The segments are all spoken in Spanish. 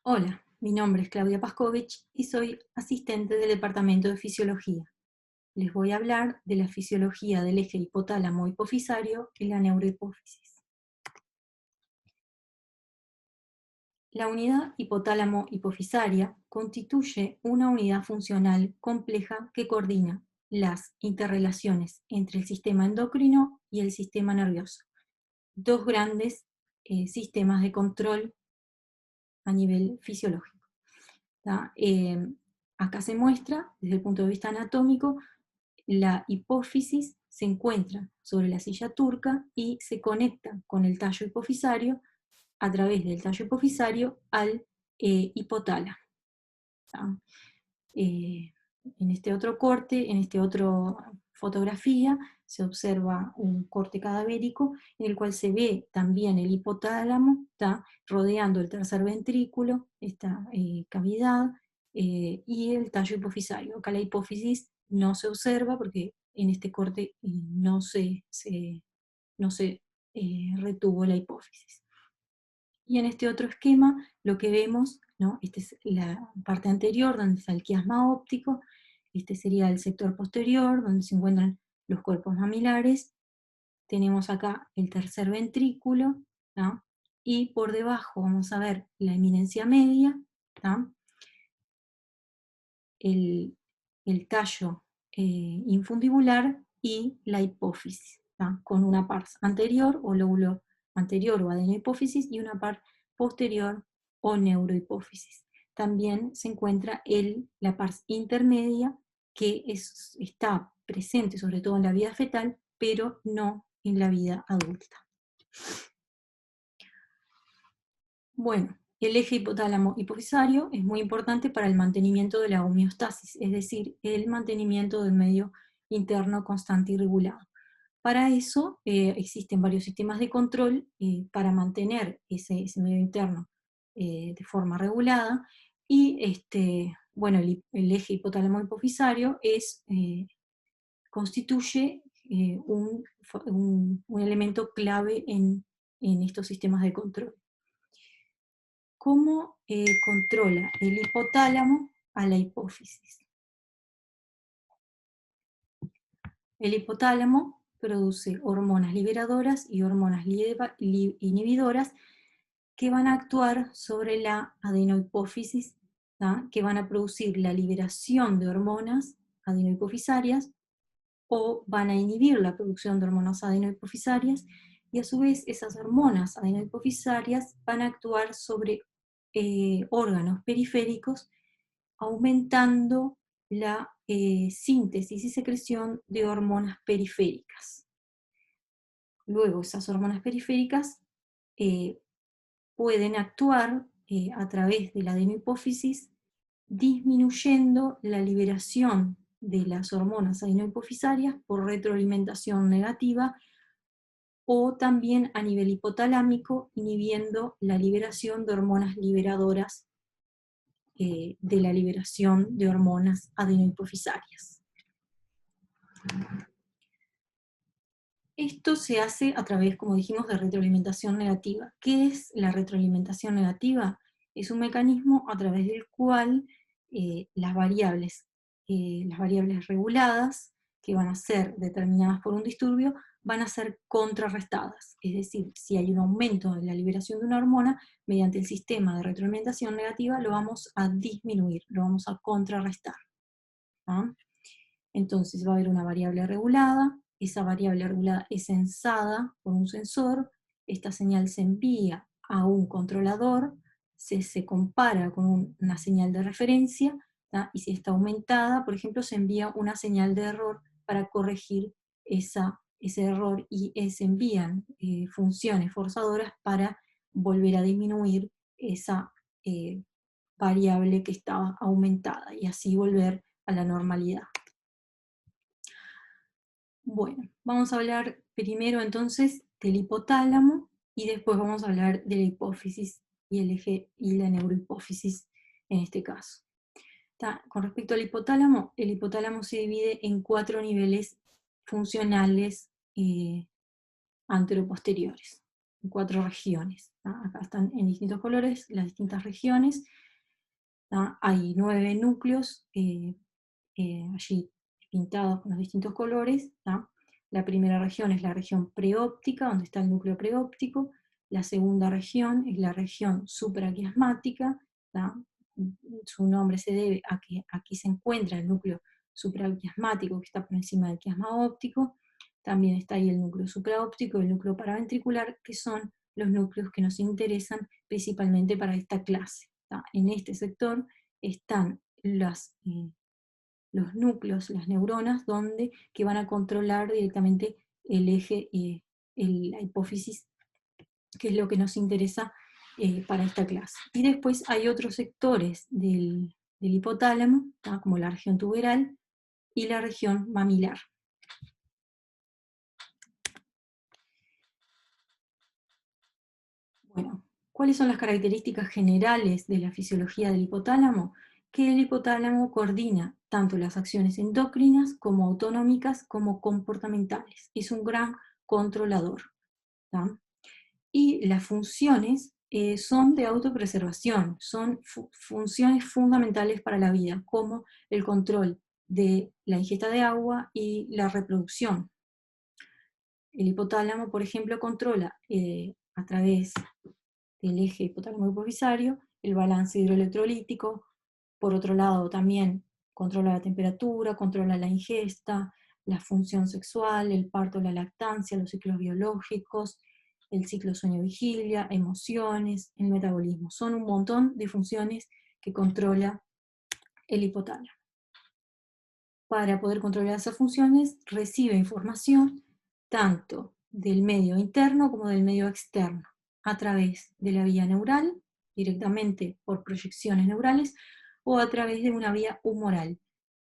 Hola, mi nombre es Claudia Pascovich y soy asistente del Departamento de Fisiología. Les voy a hablar de la fisiología del eje hipotálamo-hipofisario y la neurohipófisis. La unidad hipotálamo-hipofisaria constituye una unidad funcional compleja que coordina las interrelaciones entre el sistema endocrino y el sistema nervioso, dos grandes sistemas de control a nivel fisiológico. Acá se muestra, desde el punto de vista anatómico, la hipófisis se encuentra sobre la silla turca y se conecta con el tallo hipofisario a través del tallo hipofisario al hipotálamo. En este otro corte, en esta otra fotografía, se observa un corte cadavérico en el cual se ve también el hipotálamo, rodeando el tercer ventrículo, esta cavidad, y el tallo hipofisario. Acá la hipófisis no se observa porque en este corte no se retuvo la hipófisis. Y en este otro esquema lo que vemos, ¿no? Esta es la parte anterior donde está el quiasma óptico, este sería el sector posterior donde se encuentran los cuerpos mamilares, tenemos acá el tercer ventrículo, ¿no? Y por debajo vamos a ver la eminencia media, ¿no? el tallo infundibular y la hipófisis, ¿no? Con una pars anterior o lóbulo anterior o adenohipófisis y una par posterior o neurohipófisis. También se encuentra la pars intermedia que está presente sobre todo en la vida fetal, pero no en la vida adulta. Bueno, el eje hipotálamo-hipofisario es muy importante para el mantenimiento de la homeostasis, es decir, el mantenimiento del medio interno constante y regulado. Para eso existen varios sistemas de control para mantener ese medio interno de forma regulada, y bueno, el eje hipotálamo-hipofisario constituye un elemento clave en estos sistemas de control. ¿Cómo controla el hipotálamo a la hipófisis? El hipotálamo produce hormonas liberadoras y hormonas inhibidoras que van a actuar sobre la adenohipófisis, que van a producir la liberación de hormonas adenohipofisarias o van a inhibir la producción de hormonas adenohipofisarias, y a su vez esas hormonas adenohipofisarias van a actuar sobre órganos periféricos, aumentando la síntesis y secreción de hormonas periféricas. Luego esas hormonas periféricas pueden actuar a través de la adenohipófisis, disminuyendo la liberación de las hormonas adenohipofisarias por retroalimentación negativa, o también a nivel hipotalámico, inhibiendo la liberación de hormonas liberadoras de la liberación de hormonas adenohipofisarias. Esto se hace a través, como dijimos, de retroalimentación negativa. ¿Qué es la retroalimentación negativa? Es un mecanismo a través del cual las variables reguladas, que van a ser determinadas por un disturbio, van a ser contrarrestadas. Es decir, si hay un aumento en la liberación de una hormona, mediante el sistema de retroalimentación negativa lo vamos a disminuir, lo vamos a contrarrestar, ¿no? Entonces va a haber una variable regulada, esa variable regulada es censada por un sensor, esta señal se envía a un controlador, se compara con una señal de referencia, y si está aumentada, por ejemplo, se envía una señal de error para corregir ese error, y se envían funciones forzadoras para volver a disminuir esa variable que estaba aumentada, y así volver a la normalidad. Bueno, vamos a hablar primero entonces del hipotálamo y después vamos a hablar de la hipófisis y el eje y la neurohipófisis en este caso. Con respecto al hipotálamo, el hipotálamo se divide en 4 niveles funcionales anteroposteriores. 4 regiones. Acá están en distintos colores las distintas regiones. Hay 9 núcleos allí pintados con los distintos colores. La primera región es la región preóptica, donde está el núcleo preóptico. La segunda región es la región supraquiasmática. Su nombre se debe a que aquí se encuentra el núcleo supraquiasmático, que está por encima del quiasma óptico. También está ahí el núcleo supraóptico y el núcleo paraventricular, que son los núcleos que nos interesan principalmente para esta clase. En este sector están los núcleos, las neuronas, que van a controlar directamente el eje, la hipófisis, que es lo que nos interesa para esta clase. Y después hay otros sectores del hipotálamo, como la región tuberal y la región mamilar. Bueno, ¿cuáles son las características generales de la fisiología del hipotálamo? Que el hipotálamo coordina tanto las acciones endocrinas como autonómicas como comportamentales. Es un gran controlador. ¿tá? Y las funciones son de autopreservación, son funciones fundamentales para la vida, como el control de la ingesta de agua y la reproducción. El hipotálamo, por ejemplo, controla a través del eje hipotálamo hipofisario el balance hidroelectrolítico. Por otro lado, también controla la temperatura, controla la ingesta, la función sexual, el parto, la lactancia, los ciclos biológicos, el ciclo sueño-vigilia, emociones, el metabolismo. Son un montón de funciones que controla el hipotálamo. Para poder controlar esas funciones, recibe información tanto del medio interno como del medio externo, a través de la vía neural, directamente por proyecciones neurales, o a través de una vía humoral,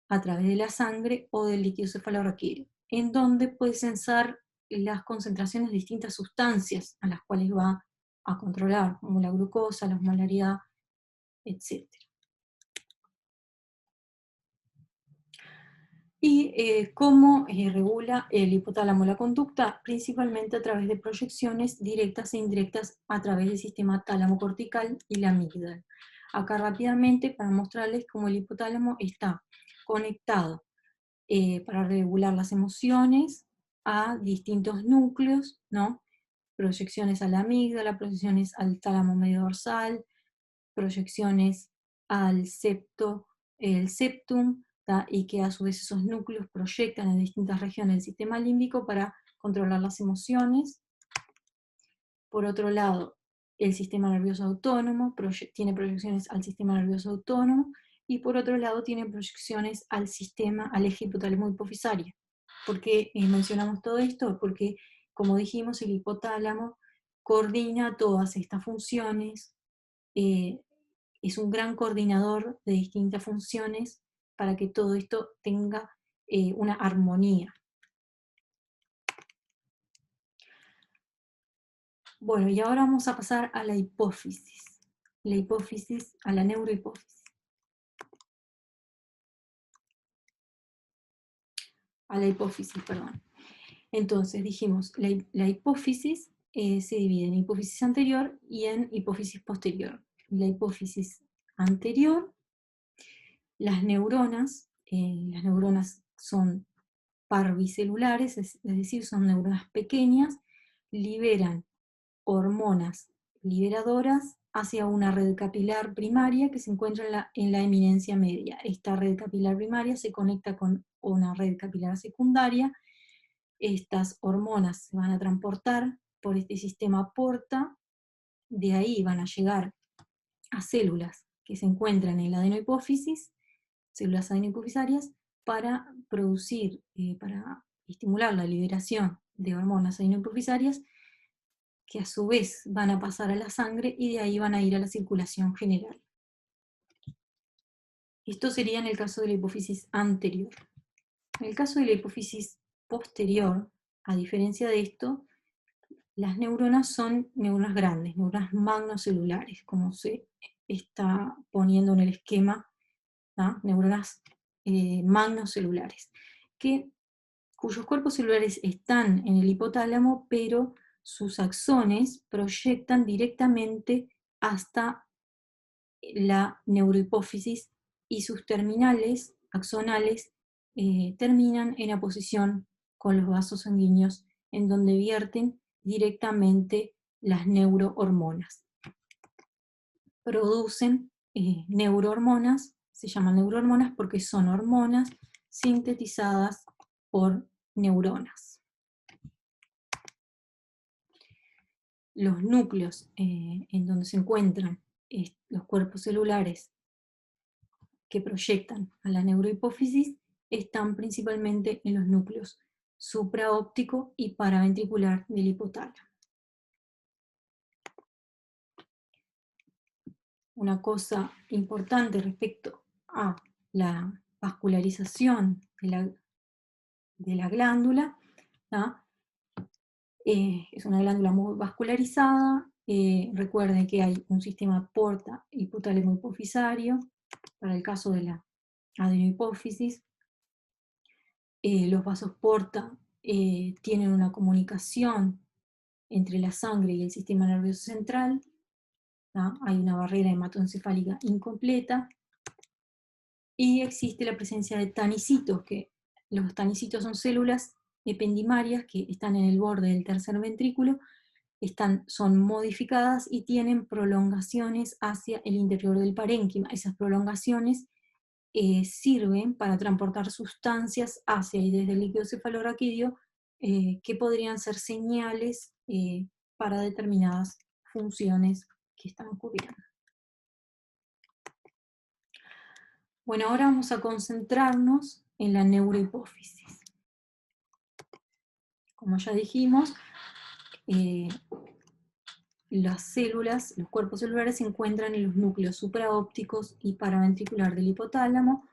a través de la sangre o del líquido cefalorraquídeo, en donde puede sensar las concentraciones de distintas sustancias a las cuales va a controlar, como la glucosa, la osmolaridad, etc. ¿Y cómo regula el hipotálamo la conducta? Principalmente a través de proyecciones directas e indirectas a través del sistema tálamo cortical y la amígdala. Acá rápidamente para mostrarles cómo el hipotálamo está conectado para regular las emociones a distintos núcleos, ¿no? Proyecciones a la amígdala, proyecciones al tálamo medio dorsal, proyecciones al el septum, y que a su vez esos núcleos proyectan en distintas regiones del sistema límbico para controlar las emociones. Por otro lado, el sistema nervioso autónomo tiene proyecciones al sistema nervioso autónomo, y por otro lado tiene proyecciones al eje hipotálamo hipofisario. ¿Por qué mencionamos todo esto? Porque, como dijimos, el hipotálamo coordina todas estas funciones, es un gran coordinador de distintas funciones para que todo esto tenga una armonía. Bueno, y ahora vamos a pasar a la hipófisis. A la neurohipófisis. A la hipófisis, perdón. Entonces, dijimos, la hipófisis se divide en hipófisis anterior y en hipófisis posterior. La hipófisis anterior, las neuronas son parvicelulares, es decir, son neuronas pequeñas, liberan hormonas liberadoras hacia una red capilar primaria que se encuentra en la eminencia media. Esta red capilar primaria se conecta con una red capilar secundaria. Estas hormonas se van a transportar por este sistema porta, de ahí van a llegar a células que se encuentran en la adenohipófisis, células adenohipofisarias, para producir, para estimular la liberación de hormonas adenohipofisarias, que a su vez van a pasar a la sangre y de ahí van a ir a la circulación general. Esto sería en el caso de la hipófisis anterior. En el caso de la hipófisis posterior, a diferencia de esto, las neuronas son neuronas grandes, neuronas magnocelulares, como se está poniendo en el esquema, ¿no? Neuronas magnocelulares, cuyos cuerpos celulares están en el hipotálamo, pero sus axones proyectan directamente hasta la neurohipófisis y sus terminales axonales terminan en oposición con los vasos sanguíneos en donde vierten directamente las neurohormonas. Producen neurohormonas, se llaman neurohormonas porque son hormonas sintetizadas por neuronas. Los núcleos en donde se encuentran los cuerpos celulares que proyectan a la neurohipófisis están principalmente en los núcleos supraóptico y paraventricular del hipotálamo. Una cosa importante respecto a la vascularización de la glándula, ¿no? Es una glándula muy vascularizada. Recuerden que hay un sistema porta hipotálamo hipofisario para el caso de la adenohipófisis. Los vasos porta tienen una comunicación entre la sangre y el sistema nervioso central, ¿no? Hay una barrera hematoencefálica incompleta, y existe la presencia de tanicitos, que los tanicitos son células ependimarias que están en el borde del tercer ventrículo, son modificadas y tienen prolongaciones hacia el interior del parénquima. Esas prolongaciones sirven para transportar sustancias hacia y desde el líquido cefalorraquídeo que podrían ser señales para determinadas funciones que están ocurriendo. Bueno, ahora vamos a concentrarnos en la neurohipófisis. Como ya dijimos, las células, los cuerpos celulares se encuentran en los núcleos supraópticos y paraventricular del hipotálamo.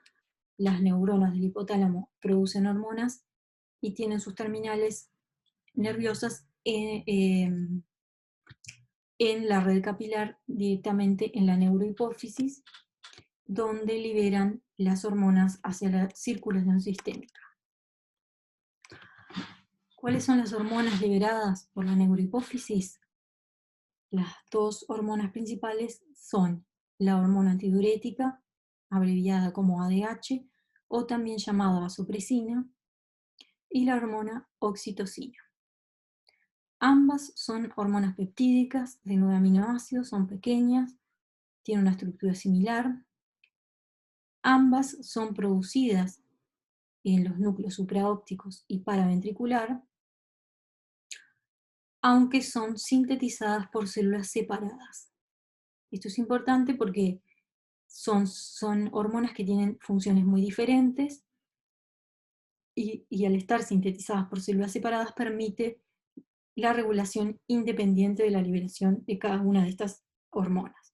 Las neuronas del hipotálamo producen hormonas y tienen sus terminales nerviosas en la red capilar, directamente en la neurohipófisis, donde liberan las hormonas hacia la circulación sistémica. ¿Cuáles son las hormonas liberadas por la neurohipófisis? Las dos hormonas principales son la hormona antidiurética, abreviada como ADH, o también llamada vasopresina, y la hormona oxitocina. Ambas son hormonas peptídicas de 9 aminoácidos, son pequeñas, tienen una estructura similar. Ambas son producidas en los núcleos supraópticos y paraventricular, aunque son sintetizadas por células separadas. Esto es importante porque son hormonas que tienen funciones muy diferentes y al estar sintetizadas por células separadas permite la regulación independiente de la liberación de cada una de estas hormonas.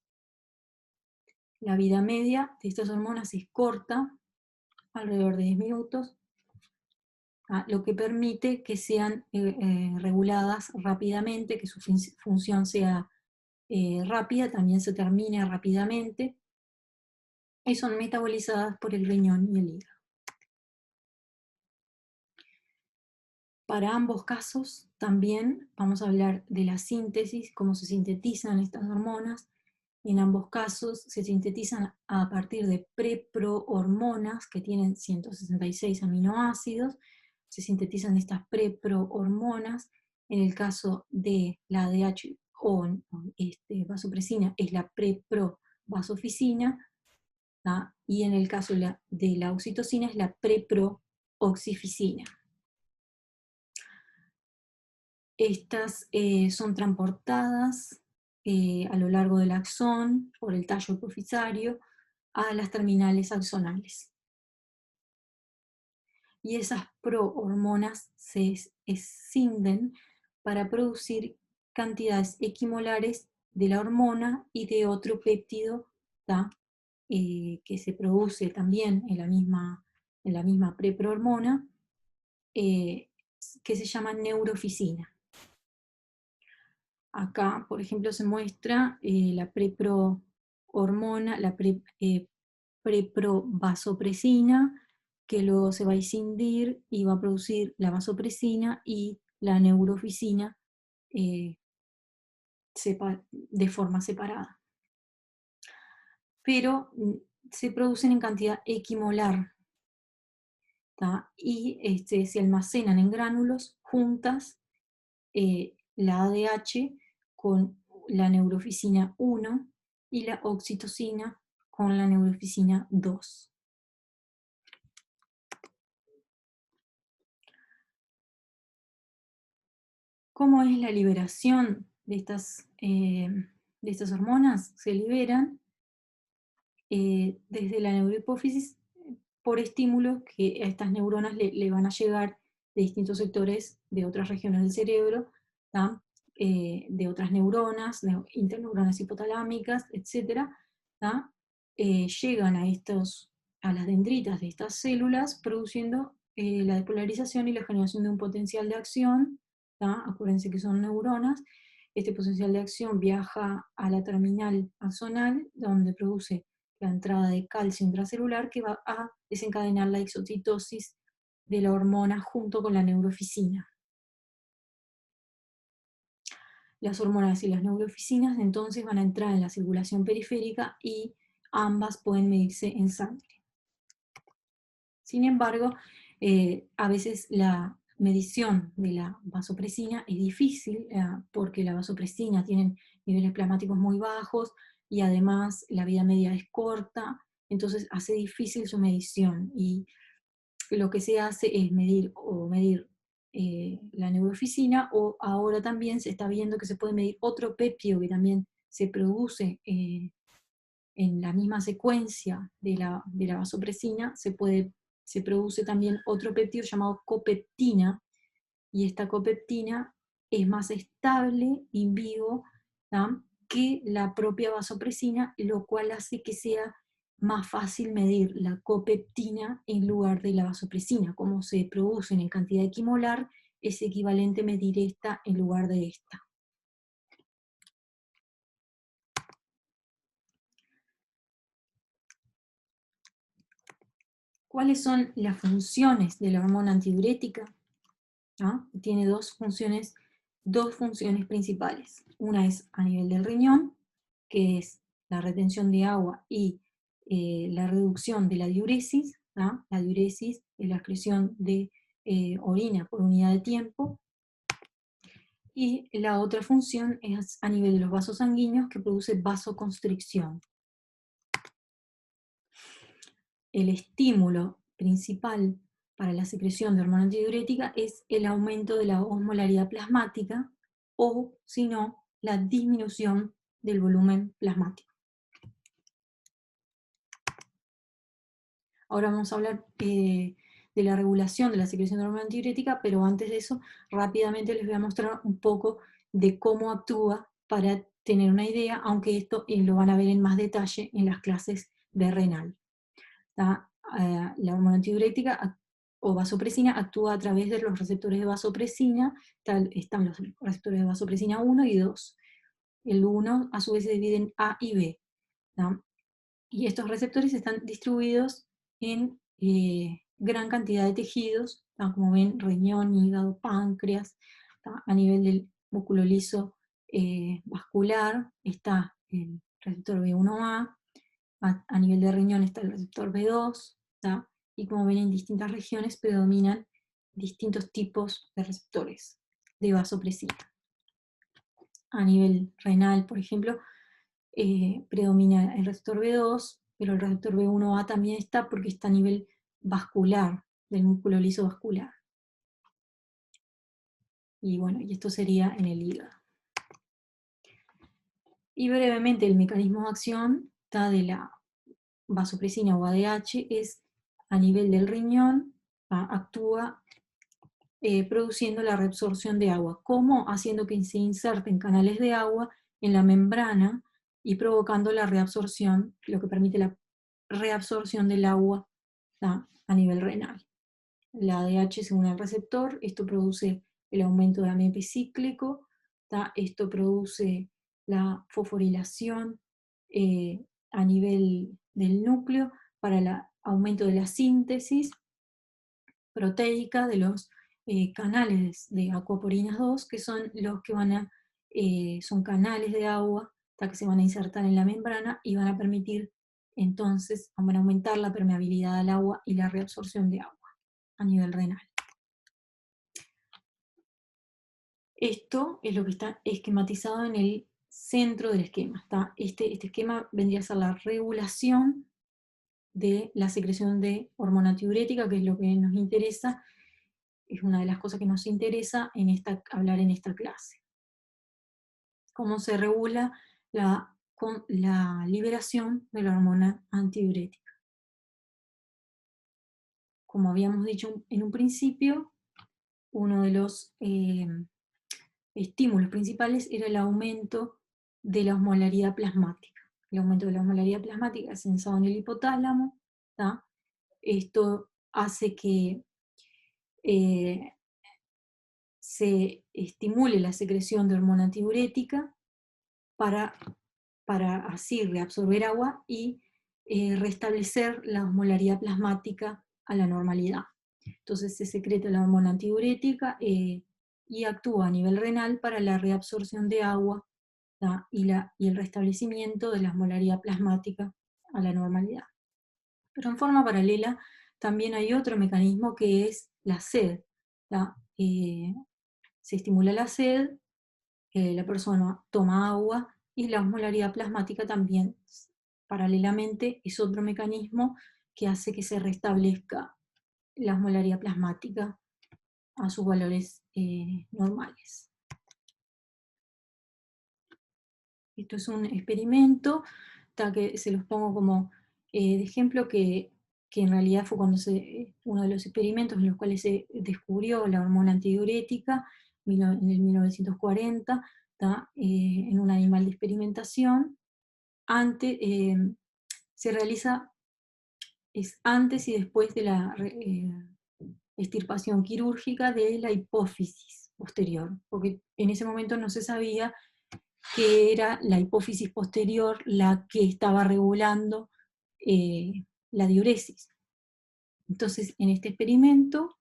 La vida media de estas hormonas es corta, alrededor de 10 minutos, lo que permite que sean reguladas rápidamente, que su función sea rápida, también se termine rápidamente, y son metabolizadas por el riñón y el hígado. Para ambos casos también vamos a hablar de la síntesis, cómo se sintetizan estas hormonas. En ambos casos se sintetizan a partir de preprohormonas que tienen 166 aminoácidos. Se sintetizan estas preprohormonas. En el caso de la ADH o vasopresina es la preprovasofisina, y en el caso de la oxitocina es la preprooxificina. Estas son transportadas a lo largo del axón por el tallo hipofisario a las terminales axonales. Y esas prohormonas se escinden para producir cantidades equimolares de la hormona y de otro péptido que se produce también en la misma preprohormona, que se llama neurofisina. Acá, por ejemplo, se muestra la preprohormona, la preprovasopresina, que luego se va a escindir y va a producir la vasopresina y la neurofisina, eh, de forma separada. Pero se producen en cantidad equimolar, ¿tá? Y se almacenan en gránulos juntas, la ADH con la neurofisina 1 y la oxitocina con la neurofisina 2. ¿Cómo es la liberación de estas hormonas? Se liberan desde la neurohipófisis por estímulos que a estas neuronas le van a llegar de distintos sectores de otras regiones del cerebro, ¿tá? De otras neuronas, interneuronas hipotalámicas, etc. ¿Tá? Llegan a las dendritas de estas células produciendo la depolarización y la generación de un potencial de acción. ¿Tá? Acuérdense que son neuronas. Este potencial de acción viaja a la terminal axonal, donde produce la entrada de calcio intracelular que va a desencadenar la exocitosis de la hormona junto con la neurofisina. Las hormonas y las neurofisinas entonces van a entrar en la circulación periférica y ambas pueden medirse en sangre. Sin embargo, a veces la medición de la vasopresina es difícil porque la vasopresina tiene niveles plasmáticos muy bajos y además la vida media es corta, entonces hace difícil su medición. Y lo que se hace es medir la neurofisina, o ahora también se está viendo que se puede medir otro péptido que también se produce en la misma secuencia de la vasopresina. Se produce también otro péptido llamado copeptina, y esta copeptina es más estable in vivo, ¿tá? Que la propia vasopresina, lo cual hace que sea más fácil medir la copeptina en lugar de la vasopresina. Como se producen en cantidad equimolar, es equivalente medir esta en lugar de esta. ¿Cuáles son las funciones de la hormona antidiurética? ¿Ah? Tiene dos funciones principales. Una es a nivel del riñón, que es la retención de agua y la reducción de la diuresis. ¿Ah? La diuresis es la excreción de orina por unidad de tiempo. Y la otra función es a nivel de los vasos sanguíneos, que produce vasoconstricción. El estímulo principal para la secreción de hormona antidiurética es el aumento de la osmolaridad plasmática, o, si no, la disminución del volumen plasmático. Ahora vamos a hablar de la regulación de la secreción de hormona antidiurética, pero antes de eso, rápidamente les voy a mostrar un poco de cómo actúa para tener una idea, aunque esto lo van a ver en más detalle en las clases de renal. La hormona antidiurética o vasopresina actúa a través de los receptores de vasopresina. Están los receptores de vasopresina 1 y 2. El 1 a su vez se divide en A y B. ¿tá? Y estos receptores están distribuidos en gran cantidad de tejidos, ¿tá? Como ven, riñón, hígado, páncreas. ¿tá? A nivel del músculo liso vascular está el receptor B1A. A nivel de riñón está el receptor B2, ¿tá? Y como ven, en distintas regiones predominan distintos tipos de receptores de vasopresina. A nivel renal, por ejemplo, predomina el receptor B2, pero el receptor B1A también está porque está a nivel vascular, del músculo liso vascular. Y bueno, y esto sería en el hígado. Y brevemente, el mecanismo de acción de la vasopresina o ADH es a nivel del riñón, actúa produciendo la reabsorción de agua. ¿Cómo? Haciendo que se inserten canales de agua en la membrana y provocando la reabsorción, lo que permite la reabsorción del agua a nivel renal. La ADH se une al receptor, esto produce el aumento del AMP cíclico, esto produce la fosforilación a nivel del núcleo para el aumento de la síntesis proteica de los canales de acuaporinas 2, que son los que son canales de agua que se van a insertar en la membrana y van a permitir, entonces, van a aumentar la permeabilidad al agua y la reabsorción de agua a nivel renal. Esto es lo que está esquematizado en el centro del esquema. Este esquema vendría a ser la regulación de la secreción de hormona antidiurética, que es lo que nos interesa, es una de las cosas que nos interesa hablar en esta clase. Cómo se regula la liberación de la hormona antidiurética. Como habíamos dicho en un principio, uno de los estímulos principales era el aumento de la osmolaridad plasmática. El aumento de la osmolaridad plasmática es sensado en el hipotálamo. ¿tá? Esto hace que se estimule la secreción de hormona antidiurética para así reabsorber agua y restablecer la osmolaridad plasmática a la normalidad. Entonces se secreta la hormona antidiurética y actúa a nivel renal para la reabsorción de agua y el restablecimiento de la osmolaridad plasmática a la normalidad. Pero en forma paralela también hay otro mecanismo que es la sed. Se estimula la sed, la persona toma agua y la osmolaridad plasmática también, paralelamente, es otro mecanismo que hace que se restablezca la osmolaridad plasmática a sus valores normales. Esto es un experimento, que se los pongo como de ejemplo, que en realidad fue uno de los experimentos en los cuales se descubrió la hormona antidiurética en el 1940, en un animal de experimentación. Se realiza antes y después de la extirpación quirúrgica de la hipófisis posterior, porque en ese momento no se sabía que era la hipófisis posterior la que estaba regulando la diuresis. Entonces, en este experimento,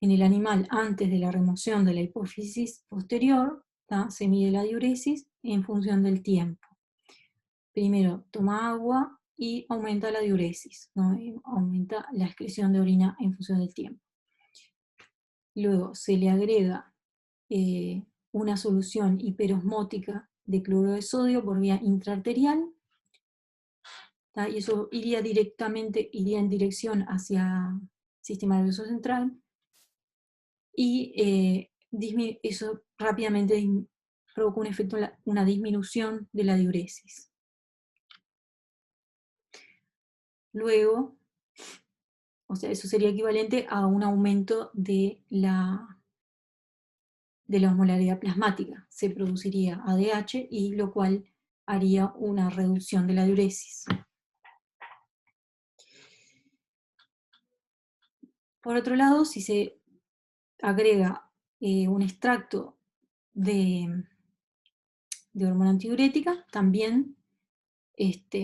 en el animal, antes de la remoción de la hipófisis posterior, se mide la diuresis en función del tiempo. Primero toma agua y aumenta la diuresis, aumenta la excreción de orina en función del tiempo. Luego se le agrega una solución hiperosmótica de cloruro de sodio por vía intraarterial, y eso iría en dirección hacia el sistema nervioso central, y eso rápidamente provoca un efecto, una disminución de la diuresis. Luego, o sea, eso sería equivalente a un aumento de la osmolaridad plasmática. Se produciría ADH, y lo cual haría una reducción de la diuresis. Por otro lado, si se agrega un extracto de hormona antidiurética, también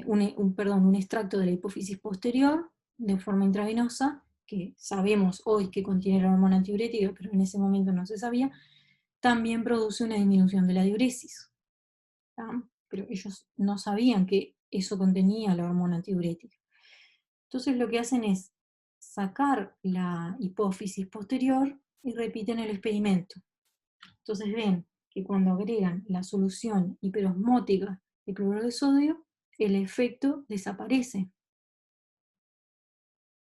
un extracto de la hipófisis posterior de forma intravenosa, que sabemos hoy que contiene la hormona antidiurética, pero en ese momento no se sabía, también produce una disminución de la diuresis. Pero ellos no sabían que eso contenía la hormona antidiurética. Entonces lo que hacen es sacar la hipófisis posterior y repiten el experimento. Entonces ven que cuando agregan la solución hiperosmótica de cloruro de sodio, el efecto desaparece.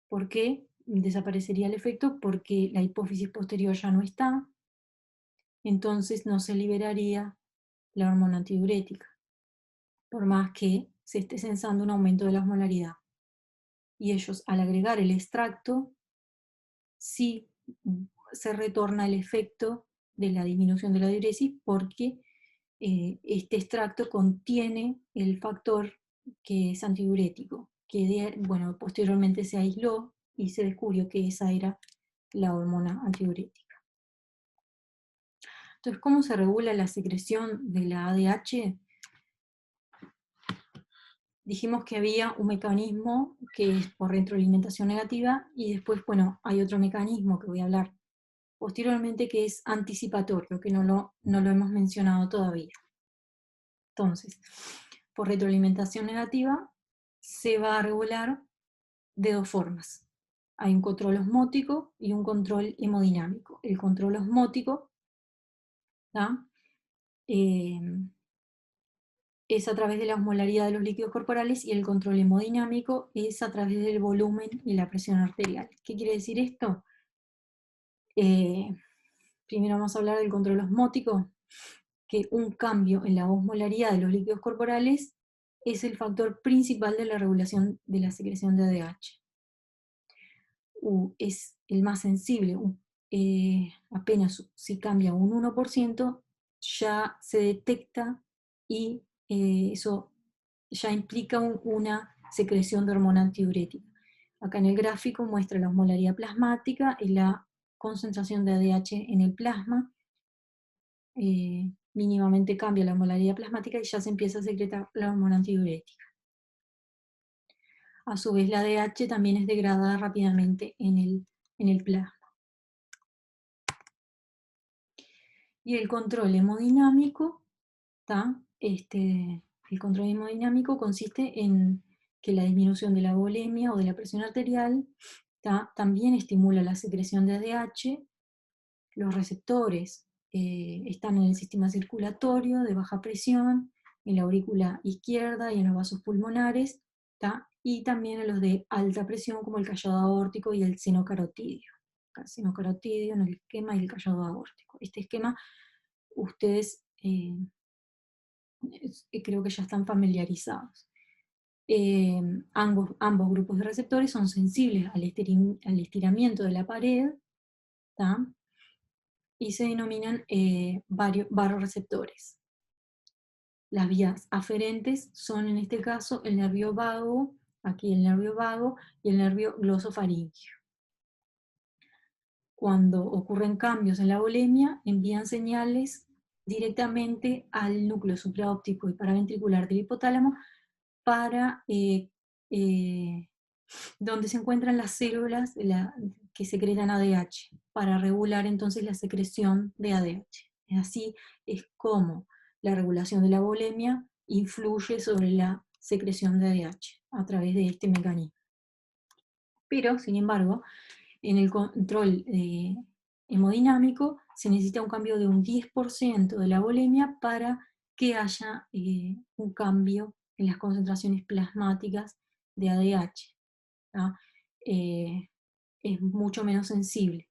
¿Por qué desaparecería el efecto? Porque la hipófisis posterior ya no está, entonces no se liberaría la hormona antidiurética, por más que se esté sensando un aumento de la osmolaridad. Y ellos, al agregar el extracto, sí se retorna el efecto de la disminución de la diuresis, porque este extracto contiene el factor que es antidiurético, que posteriormente se aisló y se descubrió que esa era la hormona antidiurética. Entonces, ¿cómo se regula la secreción de la ADH? Dijimos que había un mecanismo que es por retroalimentación negativa, y después, hay otro mecanismo que voy a hablar posteriormente que es anticipatorio, que no lo hemos mencionado todavía. Entonces, por retroalimentación negativa se va a regular de dos formas. Hay un control osmótico y un control hemodinámico. El control osmótico, ¿tá? Eh, es a través de la osmolaridad de los líquidos corporales, y el control hemodinámico es a través del volumen y la presión arterial. ¿Qué quiere decir esto? Primero vamos a hablar del control osmótico, que un cambio en la osmolaridad de los líquidos corporales es el factor principal de la regulación de la secreción de ADH. Es el más sensible, apenas si cambia un 1%, ya se detecta, y eso ya implica una secreción de hormona antidiurética. Acá en el gráfico muestra la osmolaridad plasmática y la concentración de ADH en el plasma. Mínimamente cambia la osmolaridad plasmática y ya se empieza a secretar la hormona antidiurética. A su vez, la ADH también es degradada rápidamente en el plasma. Y el control hemodinámico, el control hemodinámico consiste en que la disminución de la volemia o de la presión arterial también estimula la secreción de ADH. Los receptores están en el sistema circulatorio de baja presión, en la aurícula izquierda y en los vasos pulmonares, y también en los de alta presión, como el callado aórtico y el seno carotidio. El seno carotidio en el esquema y el callado aórtico. Este esquema ustedes creo que ya están familiarizados. Ambos grupos de receptores son sensibles al estiramiento de la pared, y se denominan baroreceptores. Las vías aferentes son en este caso el nervio vago, aquí el nervio vago, y el nervio glosofaríngeo. Cuando ocurren cambios en la volemia, envían señales directamente al núcleo supraóptico y paraventricular del hipotálamo, para donde se encuentran las células que secretan ADH, para regular entonces la secreción de ADH. Así es como la regulación de la volemia influye sobre la secreción de ADH a través de este mecanismo. Pero, sin embargo, en el control hemodinámico se necesita un cambio de un 10% de la volemia para que haya un cambio en las concentraciones plasmáticas de ADH. Es mucho menos sensible.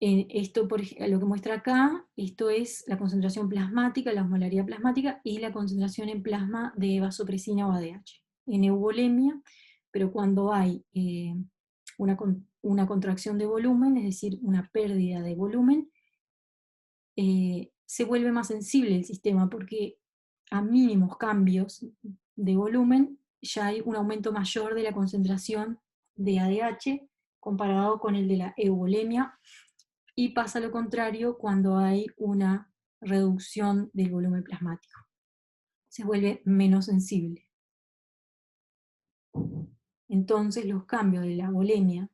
Esto, por ejemplo, lo que muestra acá, esto es la concentración plasmática, la osmolaridad plasmática, y la concentración en plasma de vasopresina o ADH. En euvolemia, pero cuando hay una contracción de volumen, es decir, una pérdida de volumen, se vuelve más sensible el sistema, porque a mínimos cambios de volumen ya hay un aumento mayor de la concentración de ADH comparado con el de la euvolemia, y pasa lo contrario cuando hay una reducción del volumen plasmático. Se vuelve menos sensible. Entonces los cambios de la volemia,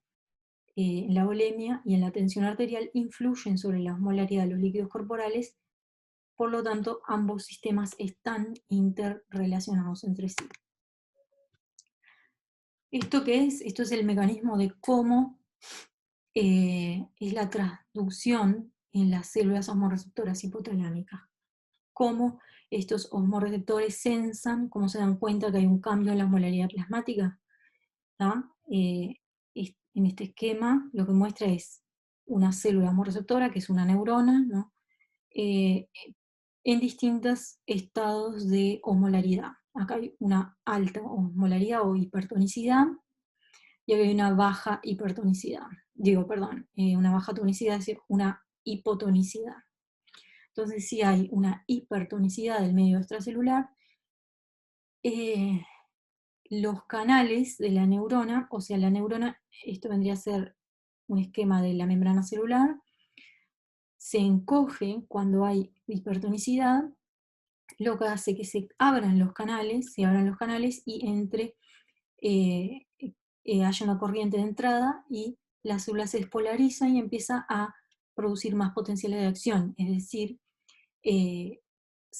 en la volemia y en la tensión arterial influyen sobre la osmolaridad de los líquidos corporales. Por lo tanto, ambos sistemas están interrelacionados entre sí. ¿Esto qué es? Esto es el mecanismo de cómo es la transducción en las células osmorreceptoras hipotalámicas. Cómo estos osmorreceptores sensan, cómo se dan cuenta que hay un cambio en la osmolaridad plasmática. En este esquema lo que muestra es una célula osmorreceptora, que es una neurona, ¿no? En distintos estados de osmolaridad. Acá hay una alta osmolaridad o hipertonicidad, y acá hay una baja hipertonicidad. Una baja tonicidad, es decir, una hipotonicidad. Entonces, si hay una hipertonicidad del medio extracelular, los canales de la neurona, o sea, la neurona, esto vendría a ser un esquema de la membrana celular, se encoge cuando hay hipertonicidad, lo que hace que se abran los canales y haya una corriente de entrada, y la célula se despolariza y empieza a producir más potenciales de acción, es decir, eh,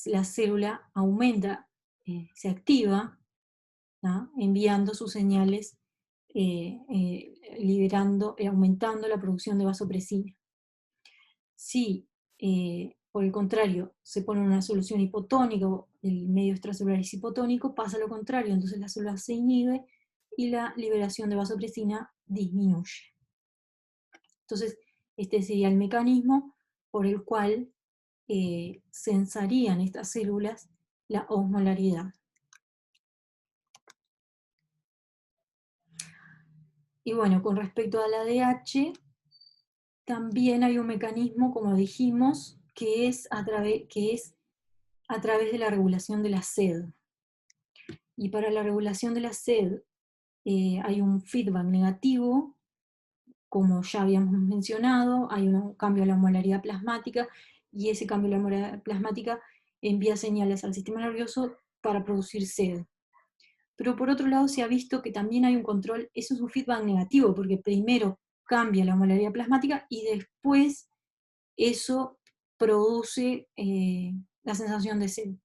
la célula aumenta, se activa, ¿tá? Enviando sus señales, aumentando la producción de vasopresina. Si, por el contrario, se pone una solución hipotónica, o el medio extracelular es hipotónico, pasa lo contrario, entonces la célula se inhibe y la liberación de vasopresina disminuye. Entonces, este sería el mecanismo por el cual sensarían estas células la osmolaridad. Y bueno, con respecto a la ADH, también hay un mecanismo, como dijimos, que es a través de la regulación de la sed. Y para la regulación de la sed hay un feedback negativo, como ya habíamos mencionado, hay un cambio de la molaridad plasmática, y ese cambio de la molaridad plasmática envía señales al sistema nervioso para producir sed. Pero por otro lado se ha visto que también hay un control, eso es un feedback negativo, porque primero cambia la molaridad plasmática y después eso produce la sensación de sed.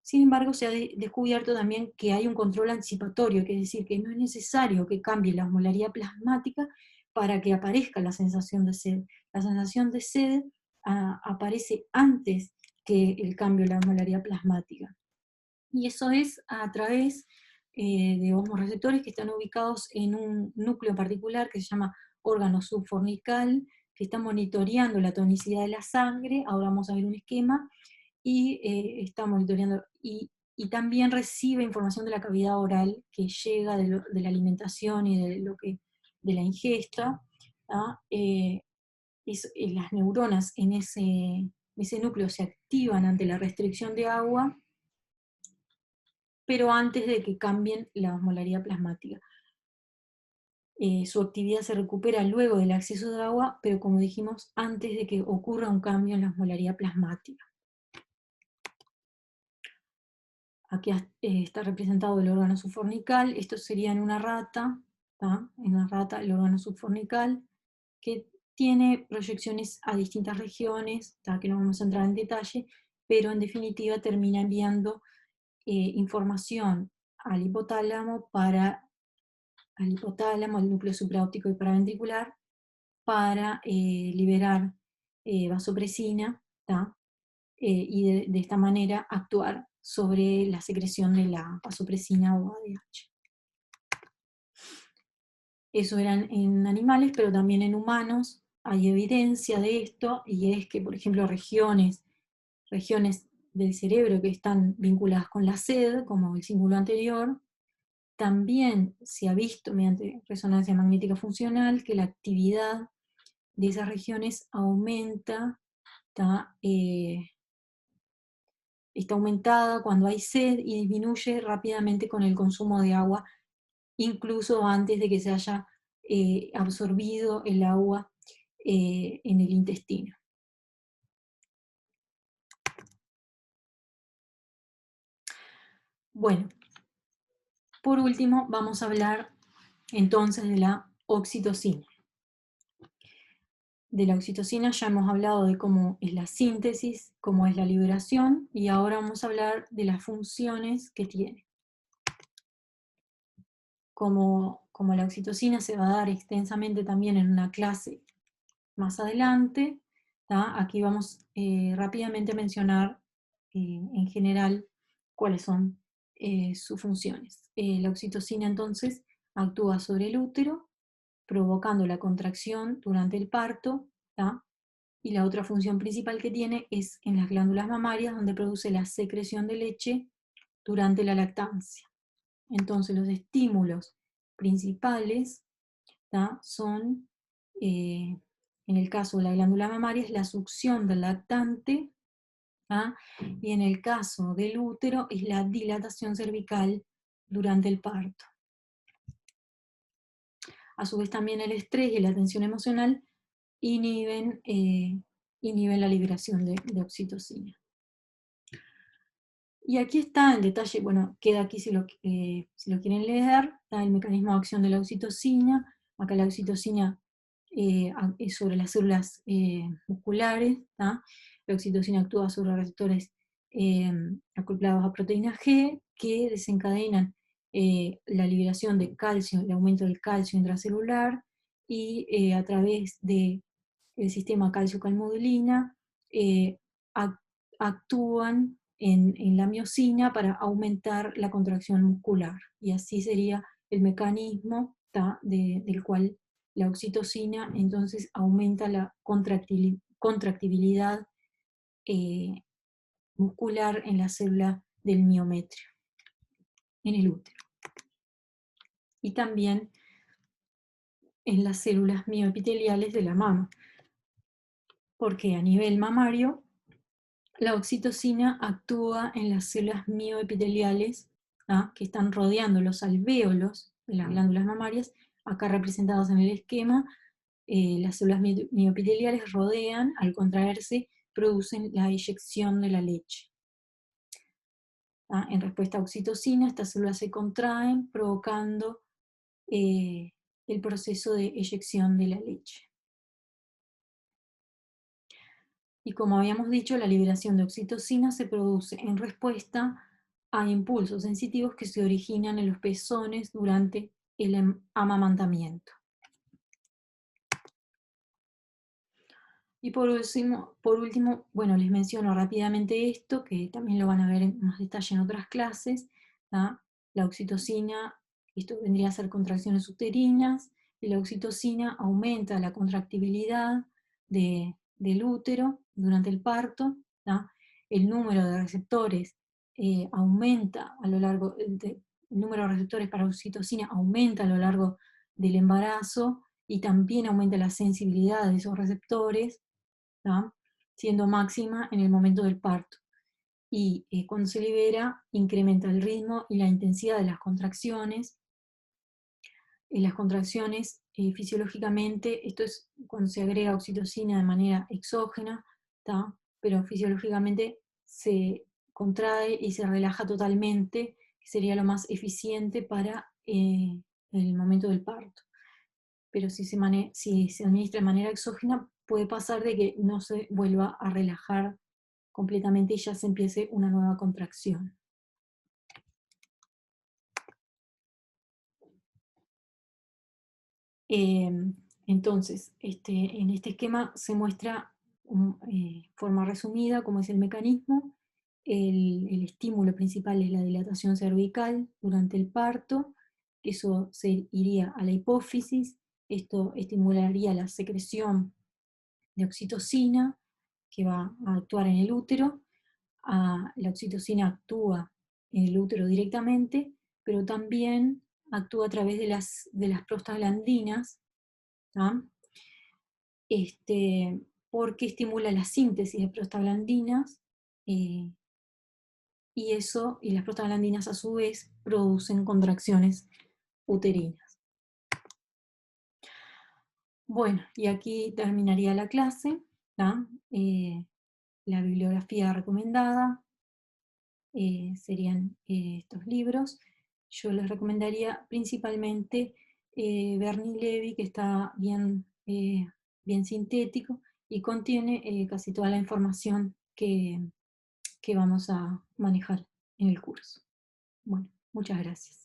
Sin embargo, se ha descubierto también que hay un control anticipatorio, que es decir, que no es necesario que cambie la osmolaridad plasmática para que aparezca la sensación de sed. La sensación de sed aparece antes que el cambio de la osmolaridad plasmática. Y eso es a través de osmoreceptores que están ubicados en un núcleo particular que se llama órgano subfornical, que está monitoreando la tonicidad de la sangre. Ahora vamos a ver un esquema, y está monitoreando, y también recibe información de la cavidad oral que llega de la alimentación y de la ingesta. ¿Ah? Las neuronas en ese núcleo se activan ante la restricción de agua, pero antes de que cambien la osmolaridad plasmática. Su actividad se recupera luego del acceso de agua, pero como dijimos, antes de que ocurra un cambio en la osmolaridad plasmática. Aquí está representado el órgano subfornical. Esto sería en una rata, ¿tá? En una rata el órgano subfornical, que tiene proyecciones a distintas regiones, ¿tá? Que no vamos a entrar en detalle, pero en definitiva termina enviando información al hipotálamo, al núcleo supraóptico y paraventricular, para liberar vasopresina, ¿tá? Y de esta manera actuar sobre la secreción de la vasopresina o ADH. Eso eran en animales, pero también en humanos hay evidencia de esto, y es que, por ejemplo, regiones del cerebro que están vinculadas con la sed, como el símbolo anterior, también se ha visto mediante resonancia magnética funcional que la actividad de esas regiones está aumentada cuando hay sed y disminuye rápidamente con el consumo de agua, incluso antes de que se haya absorbido el agua en el intestino. Bueno, por último vamos a hablar entonces de la oxitocina. De la oxitocina ya hemos hablado de cómo es la síntesis, cómo es la liberación, y ahora vamos a hablar de las funciones que tiene. Como la oxitocina se va a dar extensamente también en una clase más adelante, ¿tá? Aquí vamos rápidamente a mencionar en general cuáles son sus funciones. La oxitocina entonces actúa sobre el útero, provocando la contracción durante el parto, ¿tá? Y la otra función principal que tiene es en las glándulas mamarias, donde produce la secreción de leche durante la lactancia. Entonces los estímulos principales, ¿tá? Son, en el caso de la glándula mamaria, es la succión del lactante, ¿tá? Y en el caso del útero es la dilatación cervical durante el parto. A su vez también el estrés y la tensión emocional inhiben la liberación de oxitocina. Y aquí está el detalle, bueno, queda aquí si lo quieren leer, está el mecanismo de acción de la oxitocina. Acá la oxitocina sobre las células musculares. ¿Tá? La oxitocina actúa sobre receptores acoplados a proteína G, que desencadenan la liberación de calcio, el aumento del calcio intracelular, y a través del sistema calcio-calmodulina actúan en la miocina para aumentar la contracción muscular. Y así sería el mecanismo del cual la oxitocina entonces aumenta la contractibilidad muscular en la célula del miometrio, en el útero. Y también en las células mioepiteliales de la mama, porque a nivel mamario la oxitocina actúa en las células mioepiteliales que están rodeando los alvéolos de las glándulas mamarias, acá representados en el esquema. Las células mioepiteliales rodean, al contraerse, producen la eyección de la leche. En respuesta a oxitocina, estas células se contraen, provocando el proceso de eyección de la leche. Y como habíamos dicho, la liberación de oxitocina se produce en respuesta a impulsos sensitivos que se originan en los pezones durante el amamantamiento. Y por último, bueno, les menciono rápidamente esto, que también lo van a ver en más detalle en otras clases. La oxitocina, esto vendría a ser contracciones uterinas, y la oxitocina aumenta la contractibilidad del útero durante el parto. El número de receptores aumenta a lo largo, el número de receptores para oxitocina aumenta a lo largo del embarazo, y también aumenta la sensibilidad de esos receptores, siendo máxima en el momento del parto. Y cuando se libera, incrementa el ritmo y la intensidad de las contracciones. Las contracciones, fisiológicamente, esto es cuando se agrega oxitocina de manera exógena, pero fisiológicamente se contrae y se relaja totalmente, que sería lo más eficiente para el momento del parto. Pero si se administra de manera exógena, puede pasar de que no se vuelva a relajar completamente y ya se empiece una nueva contracción. Entonces, en este esquema se muestra de forma resumida cómo es el mecanismo. El estímulo principal es la dilatación cervical durante el parto. Eso se iría a la hipófisis. Esto estimularía la secreción de oxitocina, que va a actuar en el útero. La oxitocina actúa en el útero directamente, pero también actúa a través de las prostaglandinas, porque estimula la síntesis de prostaglandinas, y las prostaglandinas a su vez producen contracciones uterinas. Bueno, y aquí terminaría la clase. La bibliografía recomendada serían estos libros. Yo les recomendaría principalmente Bernie Levy, que está bien sintético y contiene casi toda la información que vamos a manejar en el curso. Bueno, muchas gracias.